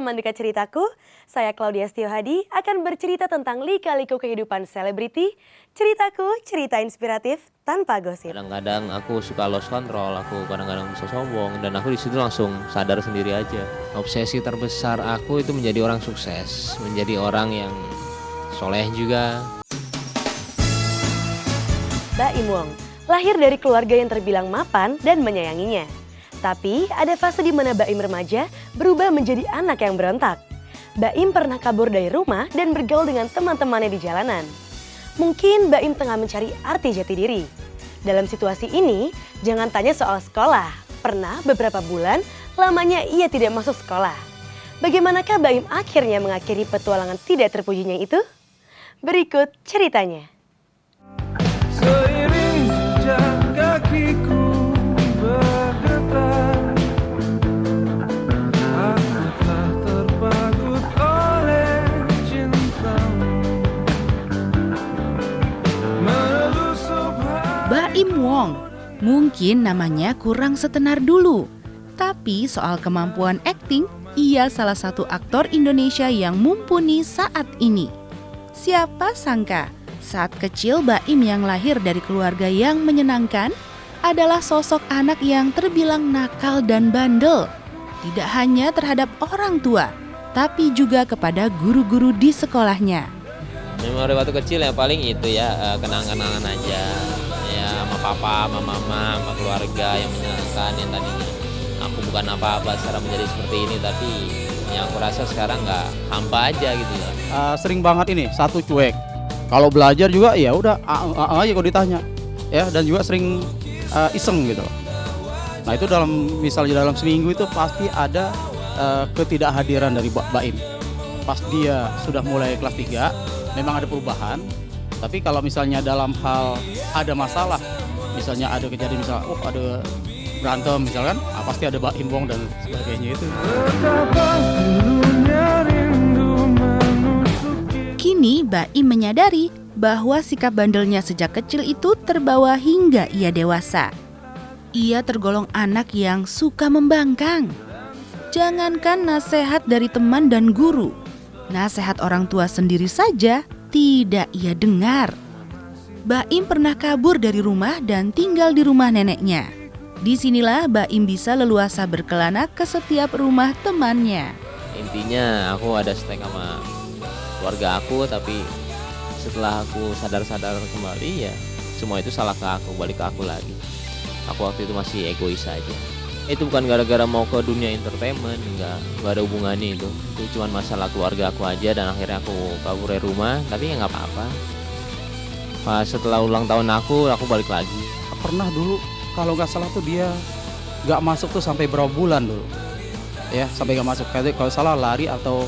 teman dekat ceritaku. Saya Claudia Setiohadi akan bercerita tentang lika-liku kehidupan selebriti. Ceritaku, cerita inspiratif tanpa gosip. Kadang-kadang aku suka lost control, aku kadang-kadang bisa sombong, dan aku di situ langsung sadar sendiri aja. Obsesi terbesar aku itu menjadi orang sukses, menjadi orang yang soleh juga. Baim Wong lahir dari keluarga yang terbilang mapan dan menyayanginya. Tapi ada fase di mana Baim remaja berubah menjadi anak yang berontak. Baim pernah kabur dari rumah dan bergaul dengan teman-temannya di jalanan. Mungkin Baim tengah mencari arti jati diri. Dalam situasi ini, jangan tanya soal sekolah. Pernah beberapa bulan lamanya ia tidak masuk sekolah. Bagaimanakah Baim akhirnya mengakhiri petualangan tidak terpujinya itu? Berikut ceritanya. Seiring jejak kakiku bergetar, aku telah terpagut oleh cintamu. Baim Wong, mungkin namanya kurang setenar dulu. Tapi soal kemampuan akting, ia salah satu aktor Indonesia yang mumpuni saat ini. Siapa sangka saat kecil Baim yang lahir dari keluarga yang menyenangkan adalah sosok anak yang terbilang nakal dan bandel. Tidak hanya terhadap orang tua, tapi juga kepada guru-guru di sekolahnya. Memori waktu kecil yang paling itu ya, kenang-kenangan aja. Ya sama papa, sama mama, sama keluarga yang menyenangkan, yang tadinya aku bukan apa-apa sekarang menjadi seperti ini, tapi yang aku rasa sekarang nggak hampa aja gitu ya. Sering banget ini, satu cuek. Kalau belajar juga ya udah aja kalau ditanya, ya, dan juga sering iseng gitu. Nah itu misalnya dalam seminggu itu pasti ada ketidakhadiran dari Baim. Pas dia sudah mulai kelas 3, memang ada perubahan. Tapi kalau misalnya dalam hal ada masalah, misalnya ada kejadian, misalnya ada berantem misalkan, pasti ada Baim Wong dan sebagainya itu. Kini Baim menyadari bahwa sikap bandelnya sejak kecil itu terbawa hingga ia dewasa. Ia tergolong anak yang suka membangkang. Jangankan nasihat dari teman dan guru, nasihat orang tua sendiri saja tidak ia dengar. Baim pernah kabur dari rumah dan tinggal di rumah neneknya. Disinilah Baim bisa leluasa berkelana ke setiap rumah temannya. Intinya aku ada stake sama keluarga aku, tapi setelah aku sadar kembali ya semua itu salah ke aku, balik ke aku lagi. Aku waktu itu masih egois aja. Itu bukan gara-gara mau ke dunia entertainment, enggak ada hubungannya itu. Itu cuma masalah keluarga aku aja, dan akhirnya aku kabur dari rumah, tapi ya nggak apa-apa. Pas setelah ulang tahun aku balik lagi. Pernah dulu kalau nggak salah tuh dia nggak masuk tuh sampai berapa bulan dulu, ya, sampai nggak masuk. Kalau salah lari atau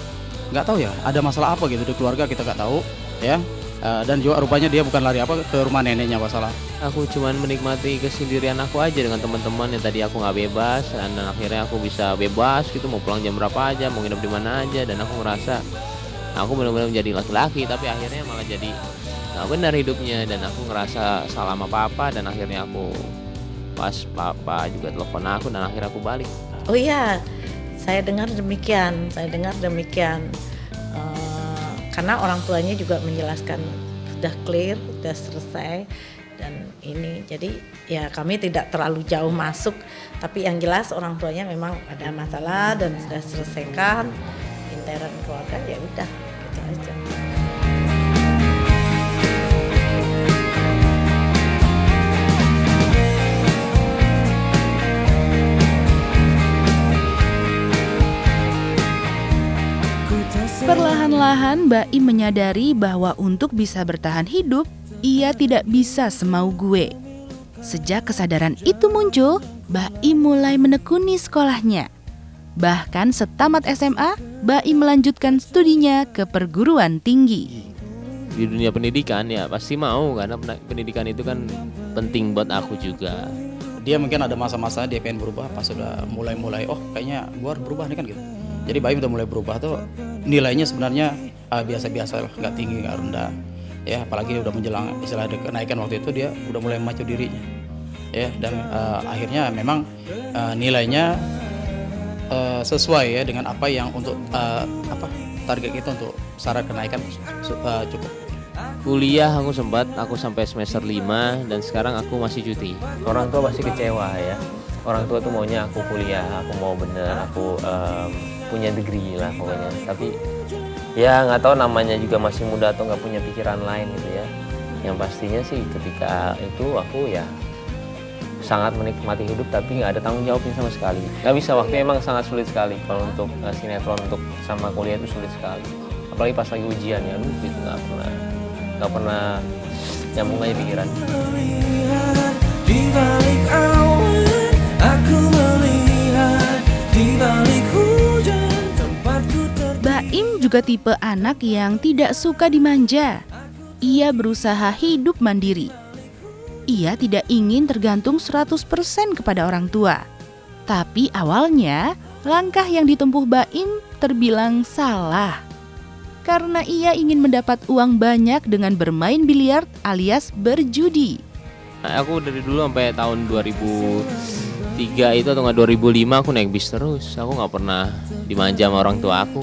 nggak tahu ya, ada masalah apa gitu di keluarga, kita nggak tahu ya. Dan juga rupanya dia bukan lari ke rumah neneknya masalah. Aku cuman menikmati kesendirian aku aja dengan teman-teman yang tadi aku nggak bebas, dan akhirnya aku bisa bebas gitu, mau pulang jam berapa aja, mau nginep di mana aja, dan aku ngerasa aku benar-benar menjadi laki-laki, tapi akhirnya malah jadi nggak benar hidupnya, dan aku ngerasa salah sama papa, dan akhirnya aku pas papa juga telepon aku, dan akhirnya aku balik. Oh iya, saya dengar demikian. Karena orang tuanya juga menjelaskan sudah clear, sudah selesai, dan ini. Jadi ya kami tidak terlalu jauh masuk, tapi yang jelas orang tuanya memang ada masalah dan sudah selesaikan. Intern keluarga ya udah gitu aja. Perlahan-lahan Baim menyadari bahwa untuk bisa bertahan hidup, ia tidak bisa semau gue. Sejak kesadaran itu muncul, Baim mulai menekuni sekolahnya. Bahkan setamat SMA, Baim melanjutkan studinya ke perguruan tinggi. Di dunia pendidikan ya pasti mau, karena pendidikan itu kan penting buat aku juga. Dia mungkin ada masa-masa dia pengen berubah, pas sudah mulai kayaknya gua harus berubah nih kan gitu. Jadi Baim udah mulai berubah tuh, nilainya sebenarnya biasa-biasa lah, nggak tinggi nggak rendah, ya, apalagi udah menjelang istilah kenaikan waktu itu dia udah mulai memacu dirinya, ya, dan akhirnya memang nilainya sesuai ya dengan apa yang untuk target kita untuk syarat kenaikan cukup. Kuliah aku sampai semester 5 dan sekarang aku masih cuti. Orang tua pasti kecewa ya. Orang tua tuh maunya aku kuliah, aku mau bener, aku punya degree lah pokoknya. Tapi ya nggak tahu, namanya juga masih muda atau nggak punya pikiran lain gitu ya. Yang pastinya sih ketika itu aku ya sangat menikmati hidup tapi nggak ada tanggung jawabnya sama sekali. Nggak bisa, waktunya emang sangat sulit sekali kalau untuk sinetron, untuk sama kuliah itu sulit sekali. Apalagi pas lagi ujian ya, gitu nggak pernah nyambung aja pikiran. Di balik awan, aku melihat di balik hujan tempatku Baim juga tipe anak yang tidak suka dimanja. Ia berusaha hidup mandiri. Ia tidak ingin tergantung 100% kepada orang tua. Tapi awalnya, langkah yang ditempuh Baim terbilang salah. Karena ia ingin mendapat uang banyak dengan bermain biliar alias berjudi. Aku dari dulu sampai tahun 2003 itu atau nggak 2005 aku naik bis terus. Aku nggak pernah dimanja sama orang tua aku.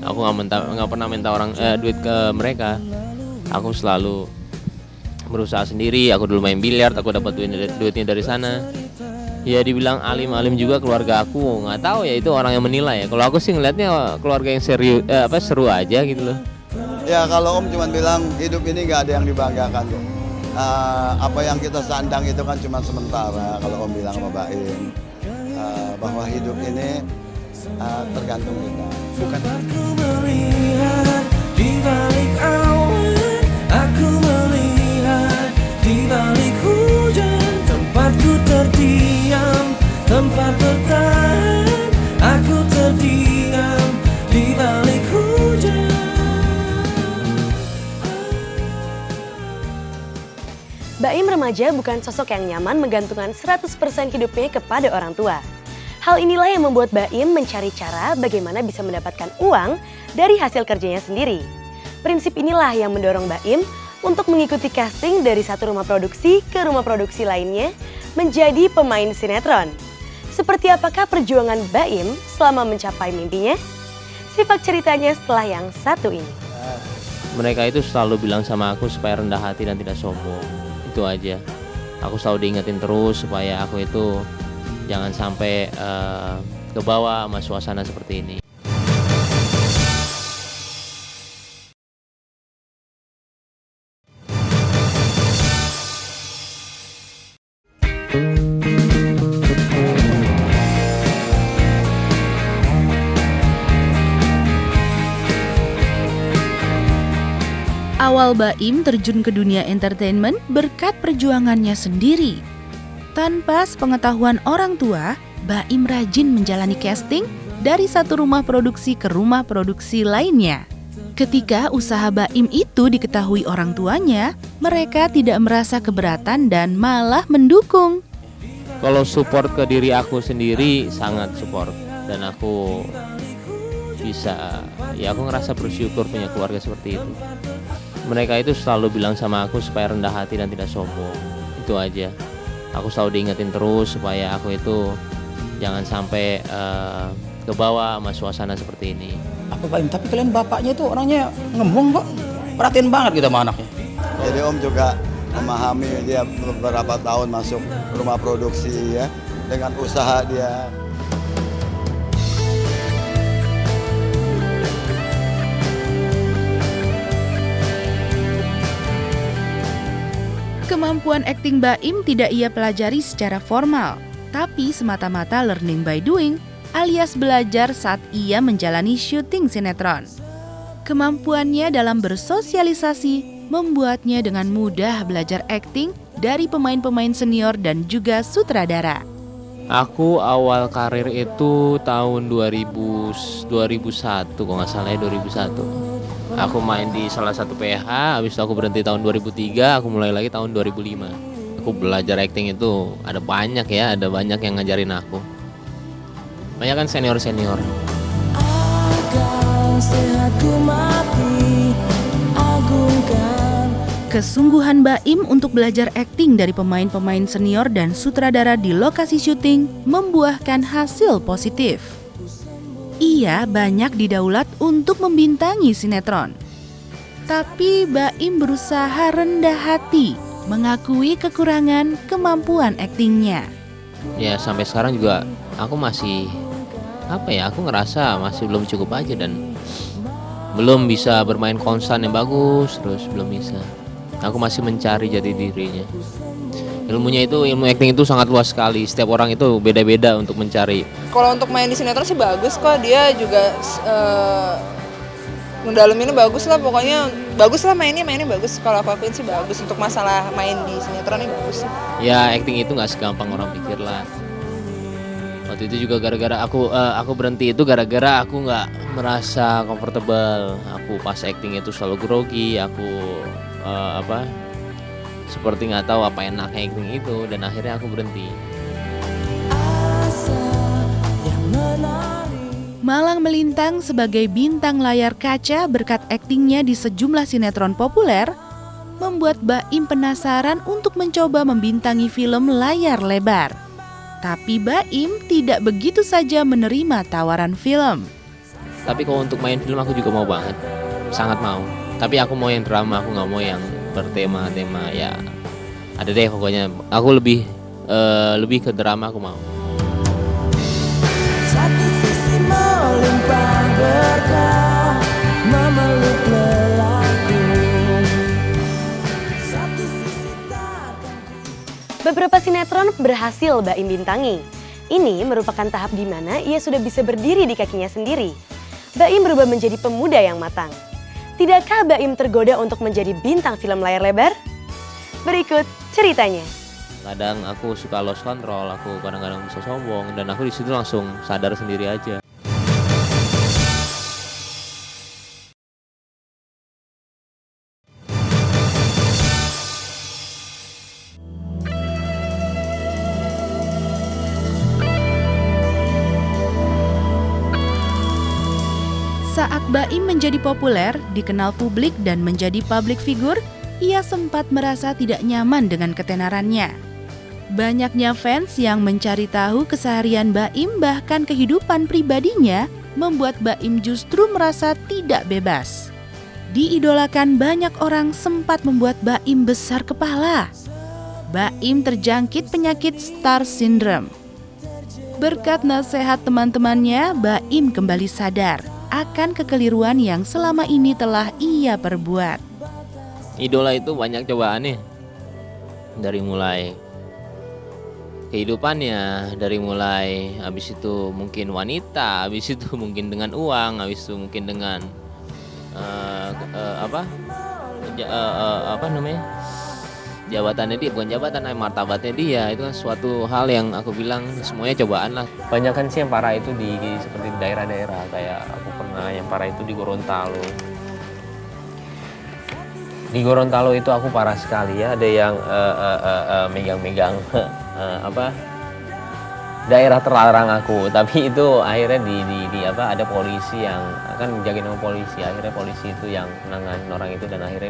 Aku nggak pernah minta duit ke mereka. Aku selalu berusaha sendiri. Aku dulu main biliar, aku dapat duitnya dari sana. Ya dibilang alim-alim juga keluarga aku, nggak tahu ya, itu orang yang menilai ya. Kalau aku sih ngelihatnya keluarga yang serius, seru aja gitu loh. Ya kalau Om cuma bilang hidup ini nggak ada yang dibanggakan kok. Apa yang kita sandang itu kan cuma sementara. Kalau Om bilang sama Baim bahwa hidup ini tergantung kita. Bukan. Aku melihat di balik awan, aku melihat di balik hujan tempatku terdiam, tempat bertahan. Aku terdiam di balik hujan. Baim remaja bukan sosok yang nyaman menggantungkan 100% hidupnya kepada orang tua. Hal inilah yang membuat Baim mencari cara bagaimana bisa mendapatkan uang dari hasil kerjanya sendiri. Prinsip inilah yang mendorong Baim untuk mengikuti casting dari satu rumah produksi ke rumah produksi lainnya menjadi pemain sinetron. Seperti apakah perjuangan Baim selama mencapai mimpinya? Simak ceritanya setelah yang satu ini. Mereka itu selalu bilang sama aku supaya rendah hati dan tidak sombong. Itu aja. Aku selalu diingetin terus supaya aku itu jangan sampai kebawa sama suasana seperti ini. Awal Baim terjun ke dunia entertainment berkat perjuangannya sendiri. Tanpa sepengetahuan orang tua, Baim rajin menjalani casting dari satu rumah produksi ke rumah produksi lainnya. Ketika usaha Baim itu diketahui orang tuanya, mereka tidak merasa keberatan dan malah mendukung. Kalau support ke diri aku sendiri sangat support, dan aku bisa, ya aku ngerasa bersyukur punya keluarga seperti itu. Mereka itu selalu bilang sama aku supaya rendah hati dan tidak sombong. Itu aja. Aku selalu diingetin terus supaya aku itu jangan sampai kebawa sama suasana seperti ini. Apa Baim? Tapi kalian bapaknya itu orangnya ngomong kok. Perhatiin banget kita sama anaknya. Jadi Om juga memahami dia beberapa tahun masuk rumah produksi ya, dengan usaha dia. Kemampuan akting Baim tidak ia pelajari secara formal, tapi semata-mata learning by doing, alias belajar saat ia menjalani syuting sinetron. Kemampuannya dalam bersosialisasi membuatnya dengan mudah belajar akting dari pemain-pemain senior dan juga sutradara. Aku awal karir itu tahun 2001 kalau nggak salah ya, 2001. Aku main di salah satu PH, habis itu aku berhenti tahun 2003, aku mulai lagi tahun 2005. Aku belajar acting itu ada banyak ya, ada banyak yang ngajarin aku. Banyak kan senior-senior. Kesungguhan Baim untuk belajar akting dari pemain-pemain senior dan sutradara di lokasi syuting membuahkan hasil positif. Ia banyak didaulat untuk membintangi sinetron. Tapi Baim berusaha rendah hati mengakui kekurangan kemampuan aktingnya. Ya sampai sekarang juga aku masih aku ngerasa masih belum cukup aja dan belum bisa bermain konstan yang bagus, terus belum bisa. Aku masih mencari jati dirinya. Ilmu acting itu sangat luas sekali. Setiap orang itu beda-beda untuk mencari. Kalau untuk main di sinetron sih bagus kok. Dia juga ngedalaminnya bagus lah. Pokoknya bagus lah mainnya bagus. Kalau aku akuin sih bagus. Untuk masalah main di sinetron ini bagus sih. Ya acting itu nggak segampang orang pikir lah. Waktu itu juga gara-gara aku berhenti itu gara-gara aku nggak merasa comfortable. Aku pas acting itu selalu grogi. Aku seperti nggak tahu apa enaknya acting itu dan akhirnya aku berhenti. Malang melintang sebagai bintang layar kaca berkat aktingnya di sejumlah sinetron populer, membuat Baim penasaran untuk mencoba membintangi film layar lebar. Tapi Baim tidak begitu saja menerima tawaran film. Tapi kalau untuk main film aku juga mau banget, sangat mau. Tapi aku mau yang drama, aku nggak mau yang bertema-tema ya. Ada deh pokoknya. Aku lebih ke drama aku mau. Satu sisi melimpah berkah memeluk lelaki. Satu sisi takkan. Beberapa sinetron berhasil Baim bintangi. Ini merupakan tahap di mana ia sudah bisa berdiri di kakinya sendiri. Baim berubah menjadi pemuda yang matang. Tidakkah Baim tergoda untuk menjadi bintang film layar lebar? Berikut ceritanya. Kadang aku suka lost control, aku kadang-kadang bisa sombong dan aku di situ langsung sadar sendiri aja. Saat Baim menjadi populer, dikenal publik dan menjadi public figure, ia sempat merasa tidak nyaman dengan ketenarannya. Banyaknya fans yang mencari tahu keseharian Baim bahkan kehidupan pribadinya membuat Baim justru merasa tidak bebas. Diidolakan banyak orang sempat membuat Baim besar kepala. Baim terjangkit penyakit Star Syndrome. Berkat nasihat teman-temannya, Baim kembali sadar akan kekeliruan yang selama ini telah ia perbuat. Idola itu banyak cobaannya. Dari mulai kehidupannya, dari mulai habis itu mungkin wanita, habis itu mungkin dengan uang, habis itu mungkin dengan jabatannya dia, bukan jabatan, martabatnya dia. Itu kan suatu hal yang aku bilang semuanya cobaan lah. Banyak kan sih yang parah itu seperti di daerah-daerah, kayak aku pernah yang parah itu di Gorontalo. Di Gorontalo itu aku parah sekali ya, ada yang megang-megang daerah terlarang aku, tapi itu akhirnya ada polisi yang akan menjaga nama polisi. Akhirnya polisi itu yang menangani orang itu dan akhirnya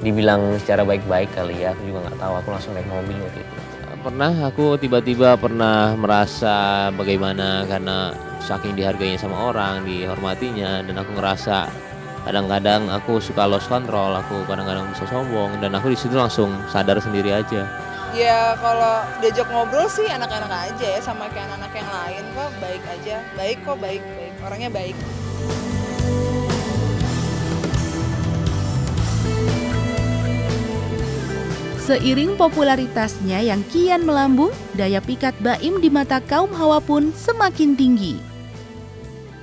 dibilang secara baik-baik kali ya, aku juga nggak tahu, aku langsung naik mobil waktu itu. Pernah aku tiba-tiba merasa bagaimana karena saking dihargainya sama orang, dihormatinya, dan aku ngerasa kadang-kadang aku suka lost control, aku kadang-kadang bisa sombong, dan aku di situ langsung sadar sendiri aja. Ya kalau diajak ngobrol sih enak-enak aja ya, sama kayak anak-anak yang lain kok, baik aja. Baik kok, baik. Orangnya baik. Seiring popularitasnya yang kian melambung, daya pikat Baim di mata kaum hawa pun semakin tinggi.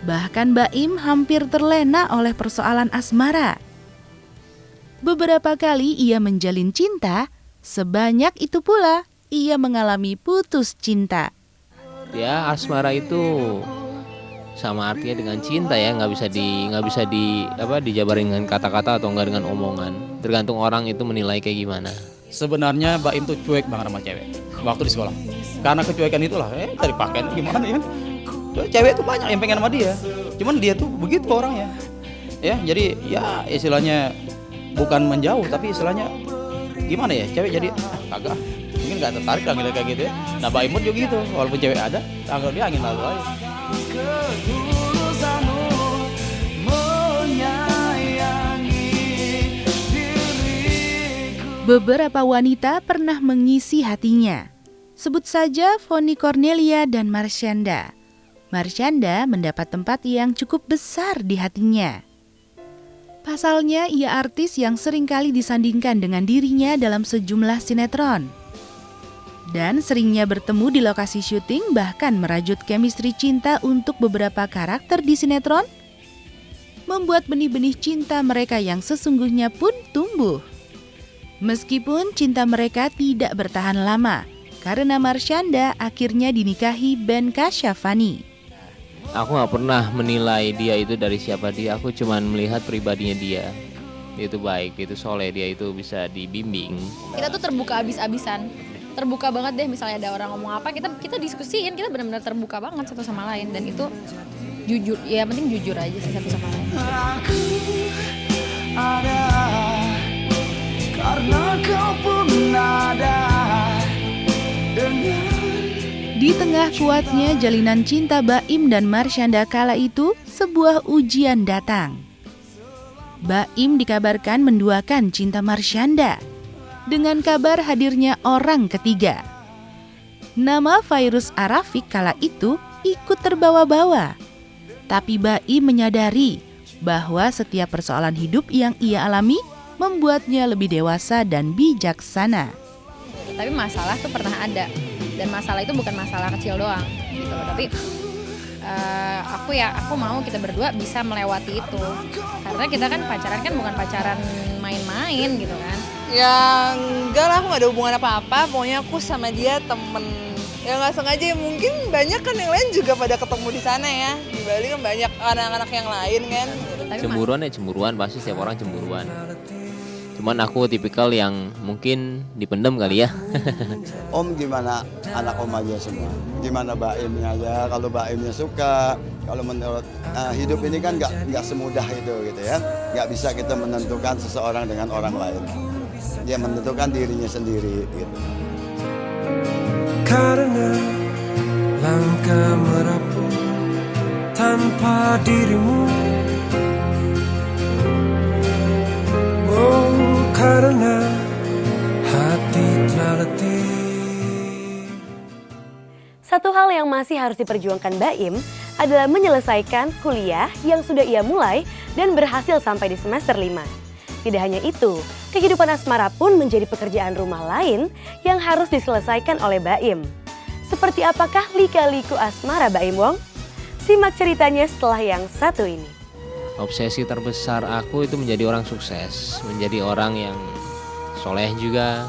Bahkan Baim hampir terlena oleh persoalan asmara. Beberapa kali ia menjalin cinta, sebanyak itu pula ia mengalami putus cinta. Ya, asmara itu sama artinya dengan cinta ya, nggak bisa dijabarin dengan kata-kata atau enggak dengan omongan. Tergantung orang itu menilai kayak gimana. Sebenarnya Baim tuh cuek banget sama cewek waktu di sekolah. Karena kecuekan itulah, dari pakaian gimana ya. Cewek tuh banyak yang pengen sama dia. Cuman dia tuh begitu orangnya. Ya, jadi ya istilahnya bukan menjauh tapi istilahnya gimana ya, cewek jadi kagak mungkin nggak tertarik lah gitu kayak gitu ya. Nah Mbak Imut juga gitu, walaupun cewek ada anggap dia angin lalu aja. Ketulusanmu menyayangi diriku. Beberapa wanita pernah mengisi hatinya. Sebut saja Vonny Cornelia dan Marshanda. Marshanda mendapat tempat yang cukup besar di hatinya. Pasalnya, ia artis yang seringkali disandingkan dengan dirinya dalam sejumlah sinetron. Dan seringnya bertemu di lokasi syuting, bahkan merajut chemistry cinta untuk beberapa karakter di sinetron, membuat benih-benih cinta mereka yang sesungguhnya pun tumbuh. Meskipun cinta mereka tidak bertahan lama, karena Marshanda akhirnya dinikahi Ben Kasyafani. Aku nggak pernah menilai dia itu dari siapa dia, aku cuman melihat pribadinya dia. Dia itu baik, dia itu soleh, dia itu bisa dibimbing. Kita tuh terbuka abis-abisan, terbuka banget deh. Misalnya ada orang ngomong apa, kita diskusiin, kita benar-benar terbuka banget satu sama lain. Dan itu jujur, ya penting jujur aja sih satu sama lain. Aku ada karena kau pun ada dengan. Di tengah kuatnya jalinan cinta Baim dan Marshanda kala itu, sebuah ujian datang. Baim dikabarkan menduakan cinta Marshanda dengan kabar hadirnya orang ketiga. Nama Fairuz Arafik kala itu ikut terbawa-bawa. Tapi Baim menyadari bahwa setiap persoalan hidup yang ia alami membuatnya lebih dewasa dan bijaksana. Tapi masalah tuh pernah ada. Dan masalah itu bukan masalah kecil doang gitu loh. Tapi aku mau kita berdua bisa melewati itu. Karena kita kan pacaran kan bukan pacaran main-main gitu kan. Ya enggak lah, aku gak ada hubungan apa-apa. Pokoknya aku sama dia temen. Ya gak sengaja, mungkin banyak kan yang lain juga pada ketemu di sana ya. Di Bali kan banyak anak-anak yang lain kan. Tapi Cemburuan ya cemburuan, pasti setiap orang cemburuan. Cuman aku tipikal yang mungkin dipendam kali ya. Om gimana anak om aja semua, gimana Baimnya aja. Kalau Baimnya suka, kalau menurut hidup ini kan nggak semudah itu gitu ya. Nggak bisa kita menentukan seseorang dengan orang lain. Dia menentukan dirinya sendiri gitu. Karena langkah merapuh tanpa dirimu. Oh, karena hati telah letih. Satu hal yang masih harus diperjuangkan Baim adalah menyelesaikan kuliah yang sudah ia mulai dan berhasil sampai di semester 5. Tidak hanya itu, kehidupan asmara pun menjadi pekerjaan rumah lain yang harus diselesaikan oleh Baim. Seperti apakah lika-liku asmara Baim Wong? Simak ceritanya setelah yang satu ini. Obsesi terbesar aku itu menjadi orang sukses, menjadi orang yang soleh juga.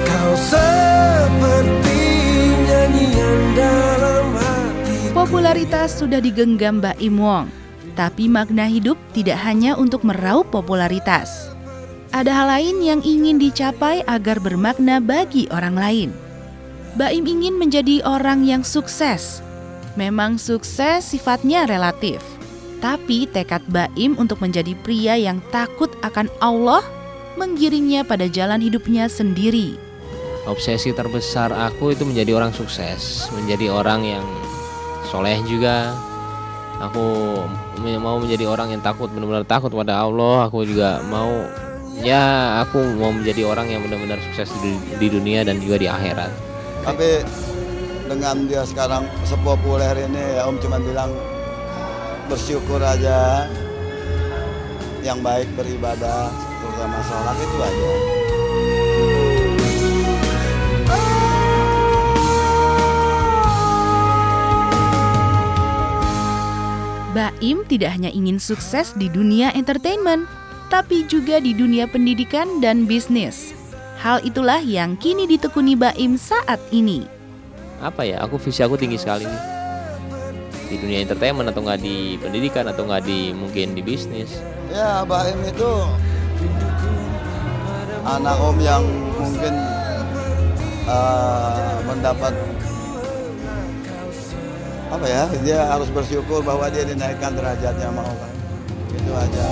Kau seperti nyanyian dalam hati. Popularitas sudah digenggam Baim Wong, tapi makna hidup tidak hanya untuk meraup popularitas. Ada hal lain yang ingin dicapai agar bermakna bagi orang lain. Baim ingin menjadi orang yang sukses. Memang sukses sifatnya relatif, tapi tekad Baim untuk menjadi pria yang takut akan Allah menggiringnya pada jalan hidupnya sendiri. Obsesi terbesar aku itu menjadi orang sukses, menjadi orang yang soleh juga. Aku mau menjadi orang yang takut, benar-benar takut pada Allah. Aku juga mau, ya aku mau menjadi orang yang benar-benar sukses di dunia dan juga di akhirat. Tapi dengan dia sekarang sepopuler ini ya Om cuma bilang bersyukur aja, yang baik beribadah, terutama sholat itu aja. Baim tidak hanya ingin sukses di dunia entertainment, tapi juga di dunia pendidikan dan bisnis. Hal itulah yang kini ditekuni Baim saat ini. Apa ya, visi aku tinggi sekali nih. Di dunia entertainment atau nggak di pendidikan atau nggak di mungkin di bisnis. Ya Baim itu anak Om yang mungkin mendapat apa ya, dia harus bersyukur bahwa dia dinaikkan derajatnya sama Allah. Itu aja.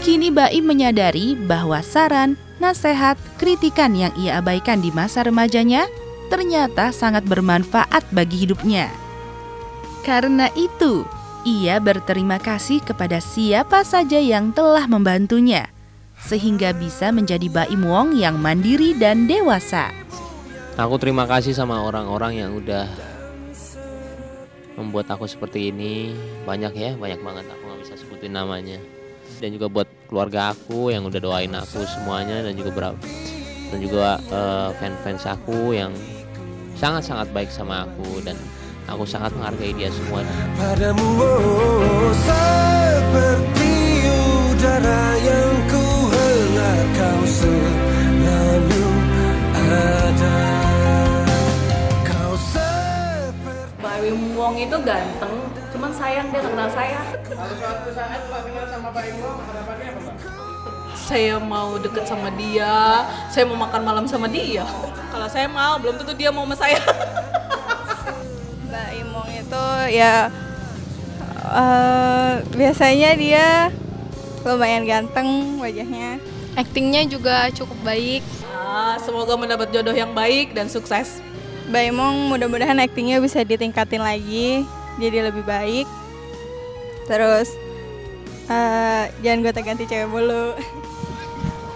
Kini Baim menyadari bahwa saran, nasihat, kritikan yang ia abaikan di masa remajanya ternyata sangat bermanfaat bagi hidupnya. Karena itu, ia berterima kasih kepada siapa saja yang telah membantunya, sehingga bisa menjadi Baim Wong yang mandiri dan dewasa. Aku terima kasih sama orang-orang yang udah membuat aku seperti ini. Banyak ya, banyak banget, aku gak bisa sebutin namanya. Dan juga buat keluarga aku yang udah doain aku semuanya, dan juga fans aku yang sangat-sangat baik sama aku, dan aku sangat menghargai dia semua. Padamu oh, seperti udara yang ku hela, kau selalu ada. Kau seperti Baim Wong itu ganteng, cuman sayang dia nggak kenal saya. Kalau suatu saat Mbak kenal sama Baim Wong, harapannya apa Mbak? Saya mau deket sama dia, saya mau makan malam sama dia. Kalau saya mau, belum tentu dia mau sama saya. Baim Wong itu ya biasanya dia lumayan ganteng wajahnya. Aktingnya juga cukup baik. Semoga mendapat jodoh yang baik dan sukses. Baim Wong mudah-mudahan aktingnya bisa ditingkatin lagi, jadi lebih baik. Terus jangan gonta-ganti cewek mulu.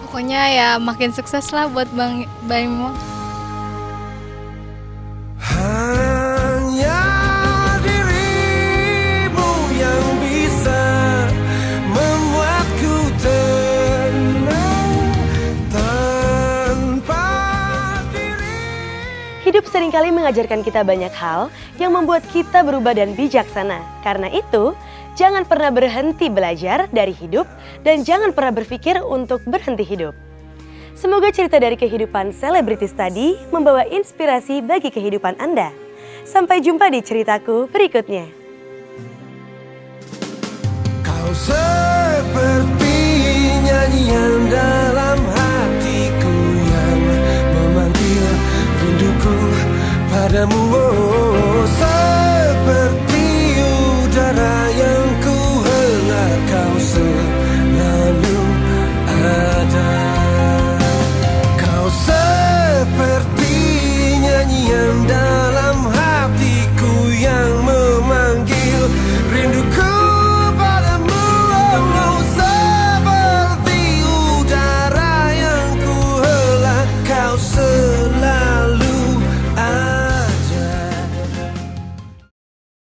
Pokoknya ya makin sukses lah buat Baim Wong. hanya dirimu yang bisa membuatku tenang tanpa diri. Hidup seringkali mengajarkan kita banyak hal yang membuat kita berubah dan bijaksana. Karena itu, jangan pernah berhenti belajar dari hidup dan jangan pernah berpikir untuk berhenti hidup. Semoga cerita dari kehidupan selebritis tadi membawa inspirasi bagi kehidupan Anda. Sampai jumpa di ceritaku berikutnya. Kau seperti nyanyian dalam hatiku yang memanggil rinduku padamu.